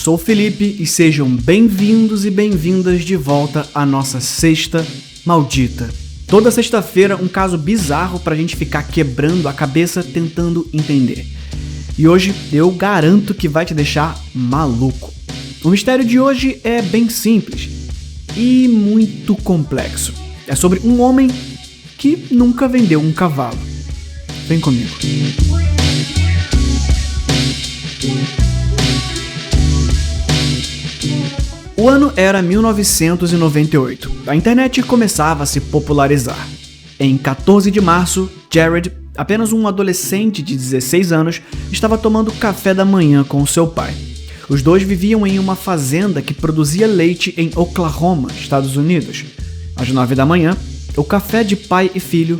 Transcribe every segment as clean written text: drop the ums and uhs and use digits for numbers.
sou o Felipe e sejam bem-vindos e bem-vindas de volta à nossa Sexta Maldita. Toda sexta-feira um caso bizarro pra gente ficar quebrando a cabeça tentando entender. E hoje eu garanto que vai te deixar maluco. O mistério de hoje é bem simples e muito complexo. É sobre um homem que nunca vendeu um cavalo. Vem comigo. O ano era 1998. A internet começava a se popularizar. Em 14 de março, Jared, apenas um adolescente de 16 anos, estava tomando café da manhã com seu pai. Os dois viviam em uma fazenda que produzia leite em Oklahoma, Estados Unidos. Às 9 da manhã, o café de pai e filho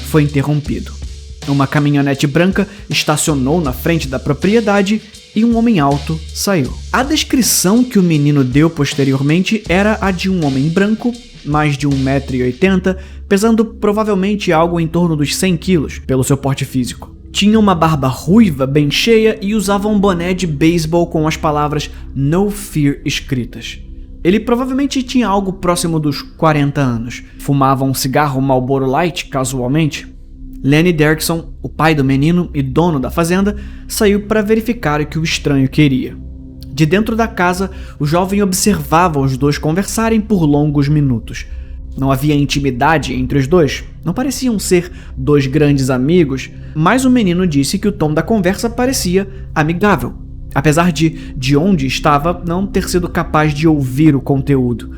foi interrompido. Uma caminhonete branca estacionou na frente da propriedade e um homem alto saiu. A descrição que o menino deu posteriormente era a de um homem branco, mais de 1,80 m, pesando provavelmente algo em torno dos 100 kg pelo seu porte físico. Tinha uma barba ruiva bem cheia e usava um boné de beisebol com as palavras No Fear escritas. Ele provavelmente tinha algo próximo dos 40 anos. Fumava um cigarro Marlboro Light casualmente. Lenny Derrickson, o pai do menino e dono da fazenda, saiu para verificar o que o estranho queria. De dentro da casa, o jovem observava os dois conversarem por longos minutos. Não havia intimidade entre os dois, não pareciam ser dois grandes amigos, mas o menino disse que o tom da conversa parecia amigável, apesar de onde estava não ter sido capaz de ouvir o conteúdo.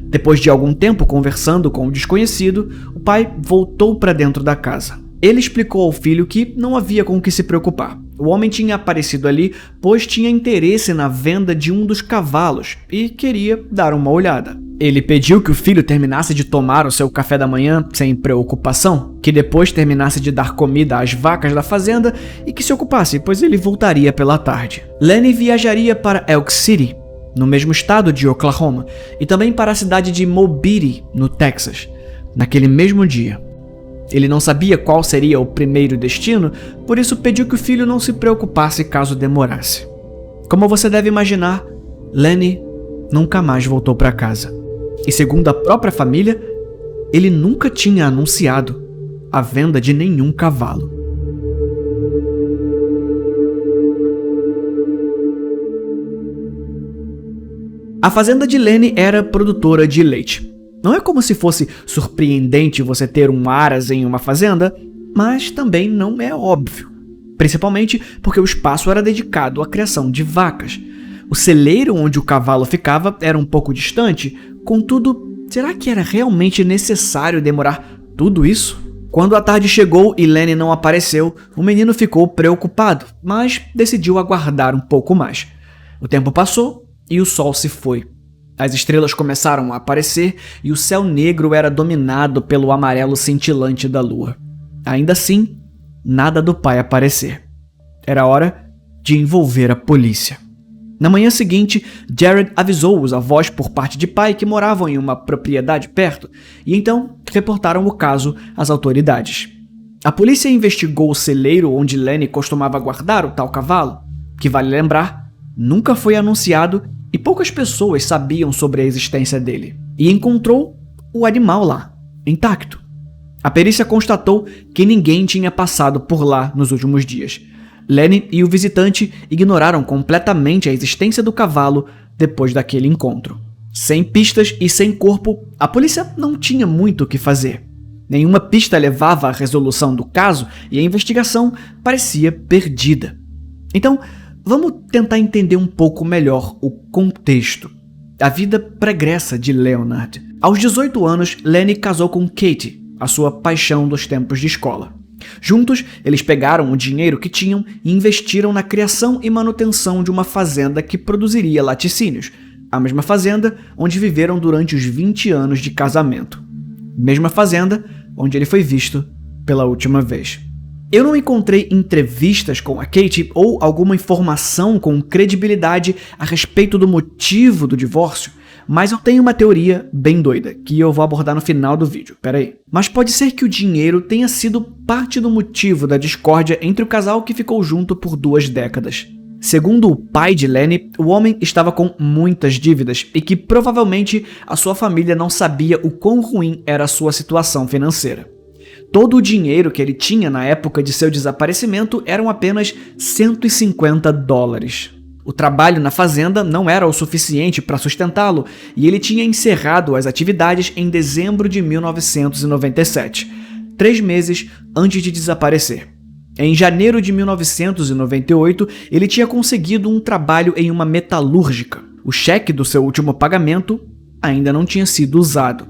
Depois de algum tempo conversando com o desconhecido, o pai voltou para dentro da casa. Ele explicou ao filho que não havia com o que se preocupar. O homem tinha aparecido ali pois tinha interesse na venda de um dos cavalos e queria dar uma olhada. Ele pediu que o filho terminasse de tomar o seu café da manhã sem preocupação, que depois terminasse de dar comida às vacas da fazenda e que se ocupasse, pois ele voltaria pela tarde. Lenny viajaria para Elk City, no mesmo estado de Oklahoma, e também para a cidade de Mobile, no Texas, naquele mesmo dia. Ele não sabia qual seria o primeiro destino, por isso pediu que o filho não se preocupasse caso demorasse. Como você deve imaginar, Lenny nunca mais voltou para casa. E segundo a própria família, ele nunca tinha anunciado a venda de nenhum cavalo. A fazenda de Lenny era produtora de leite. Não é como se fosse surpreendente você ter um aras em uma fazenda, mas também não é óbvio. Principalmente porque o espaço era dedicado à criação de vacas. O celeiro onde o cavalo ficava era um pouco distante, contudo, será que era realmente necessário demorar tudo isso? Quando a tarde chegou e Lenny não apareceu, o menino ficou preocupado, mas decidiu aguardar um pouco mais. O tempo passou e o sol se foi. As estrelas começaram a aparecer e o céu negro era dominado pelo amarelo cintilante da lua. Ainda assim, nada do pai aparecer. Era hora de envolver a polícia. Na manhã seguinte, Jared avisou os avós por parte de pai que moravam em uma propriedade perto e então reportaram o caso às autoridades. A polícia investigou o celeiro onde Lenny costumava guardar o tal cavalo, que vale lembrar, nunca foi anunciado e poucas pessoas sabiam sobre a existência dele, e encontrou o animal lá, intacto. A perícia constatou que ninguém tinha passado por lá nos últimos dias. Lenny e o visitante ignoraram completamente a existência do cavalo depois daquele encontro. Sem pistas e sem corpo, a polícia não tinha muito o que fazer. Nenhuma pista levava à resolução do caso e a investigação parecia perdida. Então, vamos tentar entender um pouco melhor o contexto. A vida pregressa de Leonard. Aos 18 anos, Lenny casou com Katie, a sua paixão dos tempos de escola. Juntos, eles pegaram o dinheiro que tinham e investiram na criação e manutenção de uma fazenda que produziria laticínios, a mesma fazenda onde viveram durante os 20 anos de casamento. Mesma fazenda onde ele foi visto pela última vez. Eu não encontrei entrevistas com a Katie ou alguma informação com credibilidade a respeito do motivo do divórcio, mas eu tenho uma teoria bem doida, que eu vou abordar no final do vídeo, peraí. Mas pode ser que o dinheiro tenha sido parte do motivo da discórdia entre o casal que ficou junto por 2 décadas. Segundo o pai de Lenny, o homem estava com muitas dívidas e que provavelmente a sua família não sabia o quão ruim era a sua situação financeira. Todo o dinheiro que ele tinha na época de seu desaparecimento eram apenas $150. O trabalho na fazenda não era o suficiente para sustentá-lo e ele tinha encerrado as atividades em dezembro de 1997, 3 meses antes de desaparecer. Em janeiro de 1998, ele tinha conseguido um trabalho em uma metalúrgica. O cheque do seu último pagamento ainda não tinha sido usado.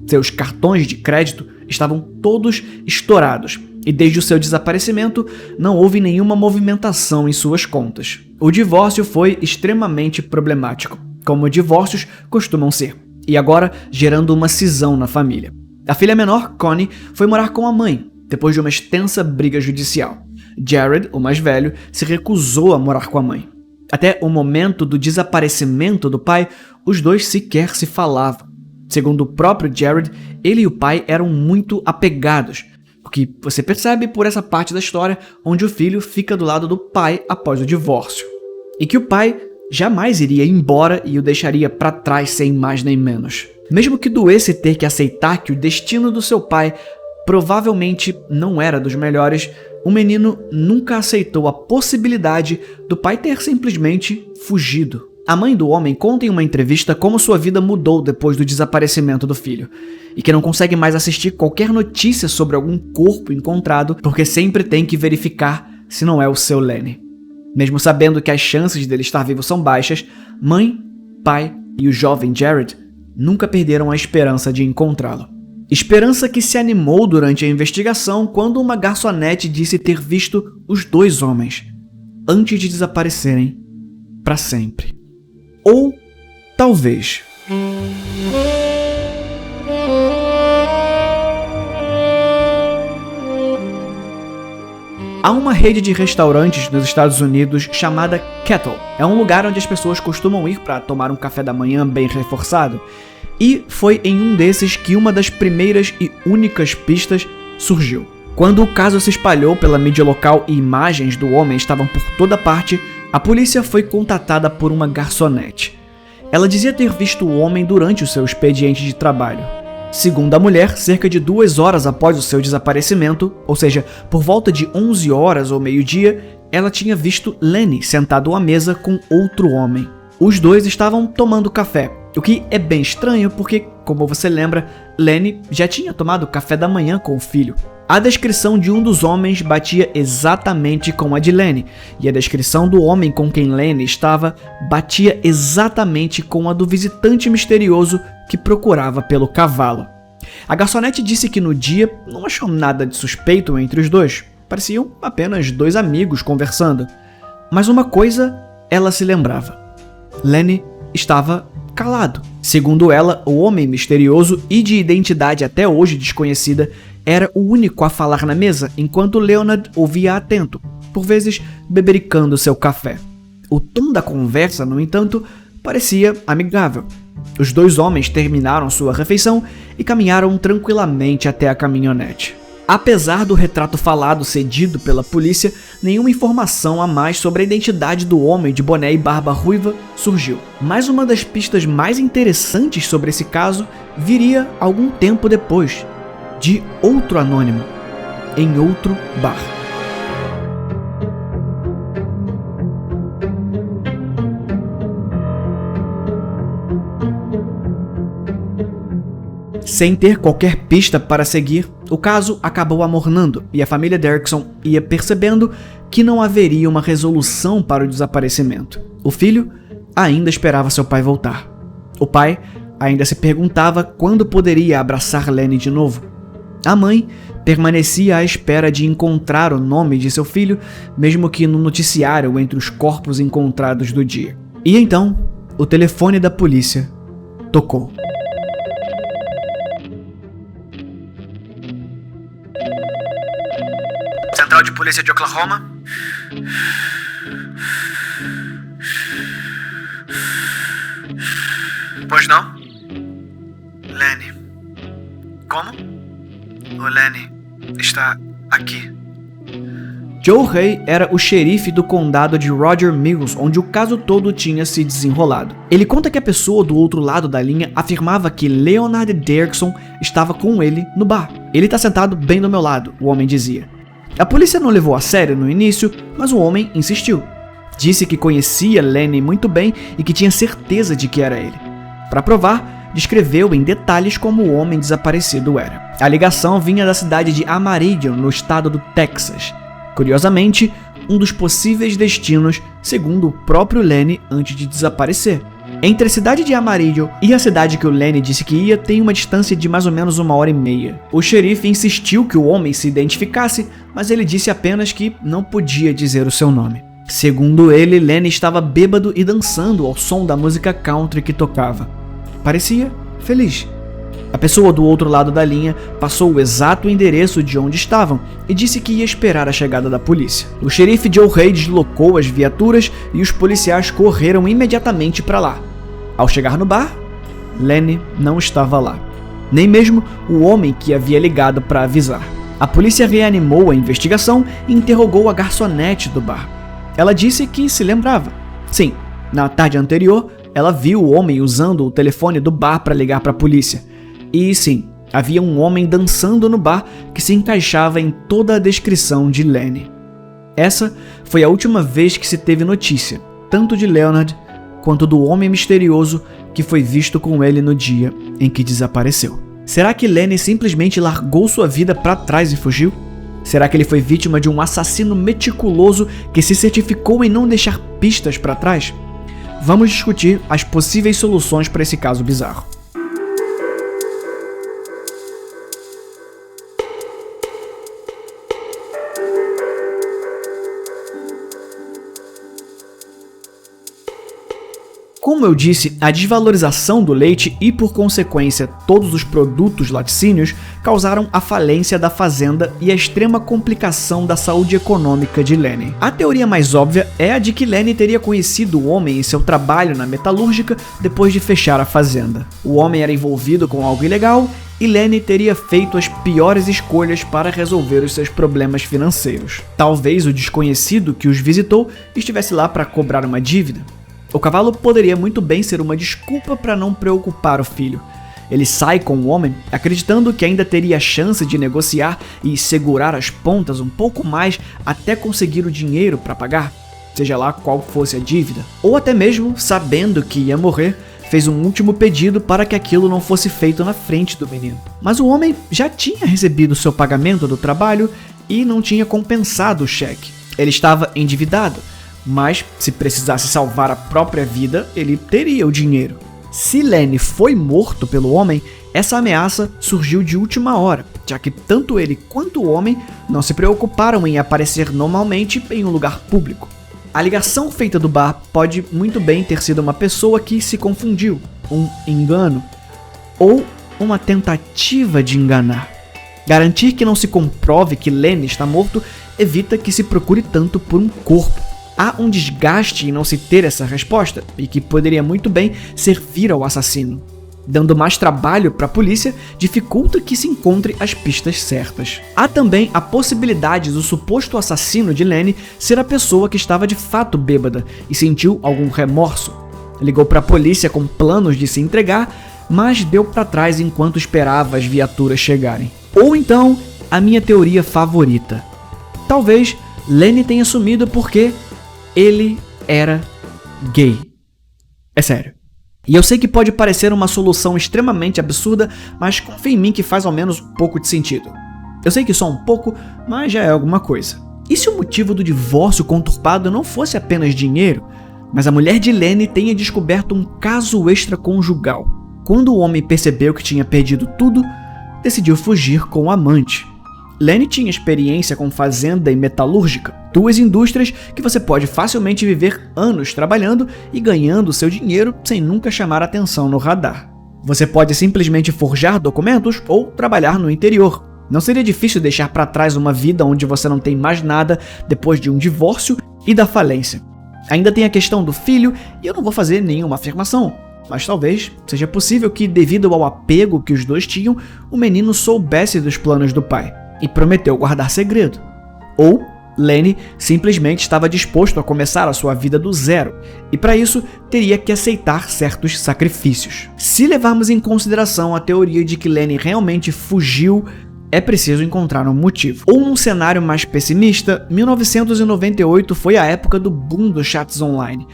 Seus cartões de crédito estavam todos estourados e desde o seu desaparecimento não houve nenhuma movimentação em suas contas. O divórcio foi extremamente problemático, como divórcios costumam ser, e agora gerando uma cisão na família. A filha menor, Connie, foi morar com a mãe, depois de uma extensa briga judicial. Jared, o mais velho, se recusou a morar com a mãe. Até o momento do desaparecimento do pai, os dois sequer se falavam. Segundo o próprio Jared, ele e o pai eram muito apegados, o que você percebe por essa parte da história onde o filho fica do lado do pai após o divórcio. E que o pai jamais iria embora e o deixaria para trás sem mais nem menos. Mesmo que doesse ter que aceitar que o destino do seu pai provavelmente não era dos melhores, o menino nunca aceitou a possibilidade do pai ter simplesmente fugido. A mãe do homem conta em uma entrevista como sua vida mudou depois do desaparecimento do filho, e que não consegue mais assistir qualquer notícia sobre algum corpo encontrado porque sempre tem que verificar se não é o seu Lenny. Mesmo sabendo que as chances dele estar vivo são baixas, mãe, pai e o jovem Jared nunca perderam a esperança de encontrá-lo. Esperança que se animou durante a investigação quando uma garçonete disse ter visto os dois homens antes de desaparecerem para sempre. Ou talvez. Há uma rede de restaurantes nos Estados Unidos chamada Kettle. É um lugar onde as pessoas costumam ir para tomar um café da manhã bem reforçado. E foi em um desses que uma das primeiras e únicas pistas surgiu. Quando o caso se espalhou pela mídia local e imagens do homem estavam por toda parte, a polícia foi contatada por uma garçonete. Ela dizia ter visto o homem durante o seu expediente de trabalho. Segundo a mulher, cerca de 2 horas após o seu desaparecimento, ou seja, por volta de 11 horas ou meio-dia, ela tinha visto Lenny sentado à mesa com outro homem. Os dois estavam tomando café, o que é bem estranho porque, como você lembra, Lenny já tinha tomado café da manhã com o filho. A descrição de um dos homens batia exatamente com a de Lenny, e a descrição do homem com quem Lenny estava batia exatamente com a do visitante misterioso que procurava pelo cavalo. A garçonete disse que no dia não achou nada de suspeito entre os dois, pareciam apenas 2 amigos conversando. Mas uma coisa ela se lembrava: Lenny estava calado. Segundo ela, o homem misterioso e de identidade até hoje desconhecida era o único a falar na mesa, enquanto Leonard ouvia atento, por vezes bebericando seu café. O tom da conversa, no entanto, parecia amigável. Os 2 homens terminaram sua refeição e caminharam tranquilamente até a caminhonete. Apesar do retrato falado cedido pela polícia, nenhuma informação a mais sobre a identidade do homem de boné e barba ruiva surgiu. Mas uma das pistas mais interessantes sobre esse caso viria algum tempo depois, de outro anônimo, em outro bar. Sem ter qualquer pista para seguir, o caso acabou amornando e a família Derrickson ia percebendo que não haveria uma resolução para o desaparecimento. O filho ainda esperava seu pai voltar. O pai ainda se perguntava quando poderia abraçar Lenny de novo. A mãe permanecia à espera de encontrar o nome de seu filho, mesmo que no noticiário entre os corpos encontrados do dia. E então, o telefone da polícia tocou. Central de Polícia de Oklahoma? Pois não? Lenny. Como? O Lenny está aqui. Joe Ray era o xerife do condado de Roger Mills, onde o caso todo tinha se desenrolado. Ele conta que a pessoa do outro lado da linha afirmava que Leonard Derrickson estava com ele no bar. "Ele está sentado bem do meu lado", o homem dizia. A polícia não levou a sério no início, mas o homem insistiu. Disse que conhecia Lenny muito bem e que tinha certeza de que era ele. Para provar, descreveu em detalhes como o homem desaparecido era. A ligação vinha da cidade de Amarillo, no estado do Texas. Curiosamente, um dos possíveis destinos, segundo o próprio Lenny antes de desaparecer. Entre a cidade de Amarillo e a cidade que o Lenny disse que ia, tem uma distância de mais ou menos 1h30. O xerife insistiu que o homem se identificasse, mas ele disse apenas que não podia dizer o seu nome. Segundo ele, Lenny estava bêbado e dançando ao som da música country que tocava. Parecia feliz. A pessoa do outro lado da linha passou o exato endereço de onde estavam e disse que ia esperar a chegada da polícia. O xerife Joe Ray deslocou as viaturas e os policiais correram imediatamente para lá. Ao chegar no bar, Lenny não estava lá, nem mesmo o homem que havia ligado para avisar. A polícia reanimou a investigação e interrogou a garçonete do bar. Ela disse que se lembrava. Sim, na tarde anterior, ela viu o homem usando o telefone do bar para ligar para a polícia. E sim, havia um homem dançando no bar que se encaixava em toda a descrição de Lenny. Essa foi a última vez que se teve notícia, tanto de Leonard quanto do homem misterioso que foi visto com ele no dia em que desapareceu. Será que Lenny simplesmente largou sua vida para trás e fugiu? Será que ele foi vítima de um assassino meticuloso que se certificou em não deixar pistas para trás? Vamos discutir as possíveis soluções para esse caso bizarro. Como eu disse, a desvalorização do leite e, por consequência, todos os produtos laticínios causaram a falência da fazenda e a extrema complicação da saúde econômica de Lenny. A teoria mais óbvia é a de que Lenny teria conhecido o homem em seu trabalho na metalúrgica depois de fechar a fazenda. O homem era envolvido com algo ilegal e Lenny teria feito as piores escolhas para resolver os seus problemas financeiros. Talvez o desconhecido que os visitou estivesse lá para cobrar uma dívida. O cavalo poderia muito bem ser uma desculpa para não preocupar o filho. Ele sai com o homem, acreditando que ainda teria a chance de negociar e segurar as pontas um pouco mais até conseguir o dinheiro para pagar, seja lá qual fosse a dívida. Ou até mesmo, sabendo que ia morrer, fez um último pedido para que aquilo não fosse feito na frente do menino. Mas o homem já tinha recebido seu pagamento do trabalho e não tinha compensado o cheque. Ele estava endividado. Mas, se precisasse salvar a própria vida, ele teria o dinheiro. Se Lenny foi morto pelo homem, essa ameaça surgiu de última hora, já que tanto ele quanto o homem não se preocuparam em aparecer normalmente em um lugar público. A ligação feita do bar pode muito bem ter sido uma pessoa que se confundiu, um engano, ou uma tentativa de enganar. Garantir que não se comprove que Lenny está morto evita que se procure tanto por um corpo. Há um desgaste em não se ter essa resposta e que poderia muito bem servir ao assassino. Dando mais trabalho para a polícia, dificulta que se encontre as pistas certas. Há também a possibilidade do suposto assassino de Lenny ser a pessoa que estava de fato bêbada e sentiu algum remorso. Ligou para a polícia com planos de se entregar, mas deu para trás enquanto esperava as viaturas chegarem. Ou então, a minha teoria favorita. Talvez Lenny tenha sumido porque ele era gay. É sério. E eu sei que pode parecer uma solução extremamente absurda, mas confia em mim que faz ao menos um pouco de sentido. Eu sei que só um pouco, mas já é alguma coisa. E se o motivo do divórcio conturbado não fosse apenas dinheiro, mas a mulher de Lenny tenha descoberto um caso extraconjugal? Quando o homem percebeu que tinha perdido tudo, decidiu fugir com o amante. Lenny tinha experiência com fazenda e metalúrgica, duas indústrias que você pode facilmente viver anos trabalhando e ganhando seu dinheiro sem nunca chamar atenção no radar. Você pode simplesmente forjar documentos ou trabalhar no interior. Não seria difícil deixar para trás uma vida onde você não tem mais nada depois de um divórcio e da falência. Ainda tem a questão do filho, e eu não vou fazer nenhuma afirmação, mas talvez seja possível que, devido ao apego que os dois tinham, o menino soubesse dos planos do pai e prometeu guardar segredo. Ou Lenny simplesmente estava disposto a começar a sua vida do zero, e para isso teria que aceitar certos sacrifícios. Se levarmos em consideração a teoria de que Lenny realmente fugiu, é preciso encontrar um motivo. Ou num cenário mais pessimista, 1998 foi a época do boom dos chats online.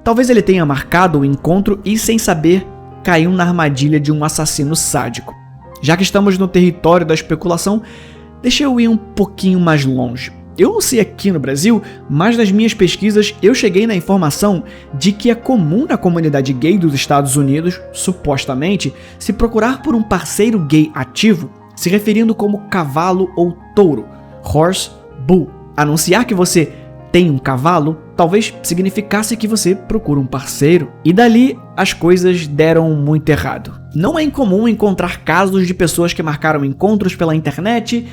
Talvez ele tenha marcado o encontro e, sem saber, caiu na armadilha de um assassino sádico. Já que estamos no território da especulação, deixa eu ir um pouquinho mais longe. Eu não sei aqui no Brasil, mas nas minhas pesquisas eu cheguei na informação de que é comum na comunidade gay dos Estados Unidos, supostamente, se procurar por um parceiro gay ativo, se referindo como cavalo ou touro, horse, bull. Anunciar que você tem um cavalo talvez significasse que você procura um parceiro. E dali as coisas deram muito errado. Não é incomum encontrar casos de pessoas que marcaram encontros pela internet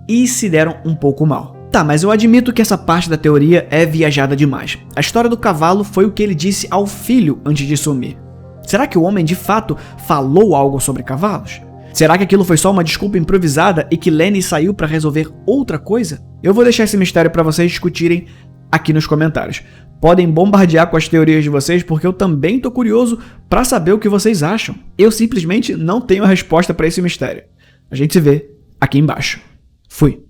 e se deram um pouco mal. Tá, mas eu admito que essa parte da teoria é viajada demais. A história do cavalo foi o que ele disse ao filho antes de sumir. Será que o homem de fato falou algo sobre cavalos? Será que aquilo foi só uma desculpa improvisada e que Lenny saiu para resolver outra coisa? Eu vou deixar esse mistério para vocês discutirem aqui nos comentários. Podem bombardear com as teorias de vocês, porque eu também tô curioso para saber o que vocês acham. Eu simplesmente não tenho a resposta para esse mistério. A gente se vê aqui embaixo. Fui.